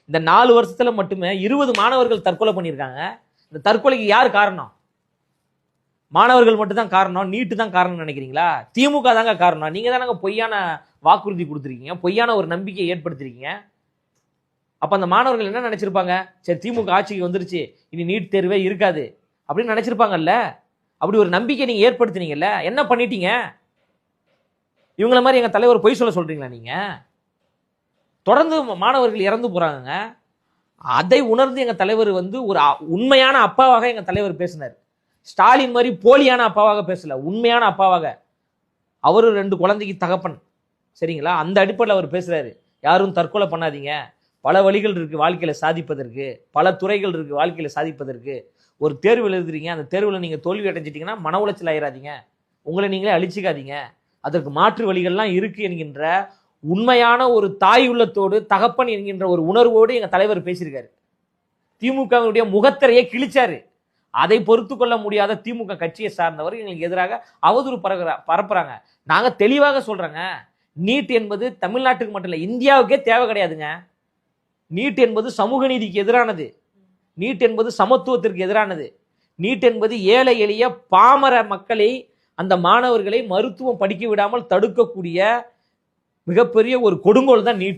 இந்த 4 வருஷத்துல மட்டுமே 20 மாணவர்கள் தற்கொலை பண்ணியிருக்காங்க. இந்த தற்கொலைக்கு யார் காரணம்? மாணவர்கள் மட்டும் தான் காரணம், நீட்டு தான் காரணம் நினைக்கிறீங்களா? திமுக தாங்க காரணம். நீங்க தானங்க பொய்யான வாக்குறுதி கொடுத்துருக்கீங்க, பொய்யான ஒரு நம்பிக்கையை ஏற்படுத்திருக்கீங்க. அப்ப அந்த மாணவர்கள் என்ன நினைச்சிருப்பாங்க? சரி, திமுக ஆட்சிக்கு வந்துருச்சு, இனி நீட் தேர்வே இருக்காது அப்படின்னு நினைச்சிருப்பாங்கல்ல. அப்படி ஒரு நம்பிக்கை நீங்க ஏற்படுத்தினீங்கல்ல, என்ன பண்ணிட்டீங்க? இவங்கள மாதிரி எங்க தலைவர் பொய் சொல்ல சொல்றீங்களா நீங்க? தொடர்ந்து மாணவர்கள் இறந்து போறாங்க. அதை உணர்ந்து எங்க தலைவர் வந்து ஒரு உண்மையான அப்பாவாக எங்க தலைவர் பேசினார். ஸ்டாலின் மாதிரி போலியான அப்பாவாக பேசல, உண்மையான அப்பாவாக. அவரு 2 குழந்தைக்கு தகப்பன், சரிங்களா? அந்த அடிப்படையில் அவர் பேசுறாரு. யாரும் தற்கொலை பண்ணாதீங்க, பல வழிகள் இருக்கு வாழ்க்கையில சாதிப்பதற்கு, பல துறைகள் இருக்கு வாழ்க்கையில சாதிப்பதற்கு. ஒரு தேர்வு எழுதுறீங்க, அந்த தேர்வில் நீங்க தோல்வி அடைஞ்சிட்டீங்கன்னா மன உளைச்சல் ஆயிராதீங்க, உங்களை நீங்களே அழிச்சிக்காதீங்க, அதற்கு மாற்று வழிகள்லாம் இருக்கு என்கின்ற உண்மையான ஒரு தாய் உள்ளத்தோடு, தகப்பன் என்கின்ற ஒரு உணர்வோடு எங்க தலைவர் பேசியிருக்காரு. திமுகவுடைய முகத்திரையை கிழிச்சாரு. அதை பொறுத்து கொள்ள முடியாத திமுக கட்சியை சார்ந்தவர் எங்களுக்கு எதிராக அவதூறு பரப்புறாங்க. நாங்க தெளிவாக சொல்றோங்க, நீட் என்பது தமிழ்நாட்டுக்கு மட்டும் இல்ல, இந்தியாவுக்கே தேவை கிடையாதுங்க. நீட் என்பது சமூக நீதிக்கு எதிரானது, நீட் என்பது சமத்துவத்திற்கு எதிரானது, நீட் என்பது ஏழை எளிய பாமர மக்களை, அந்த மாணவர்களை மருத்துவம் படிக்க விடாமல் தடுக்கக்கூடிய மிகப்பெரிய ஒரு கொடுங்கோல் தான் நீட்.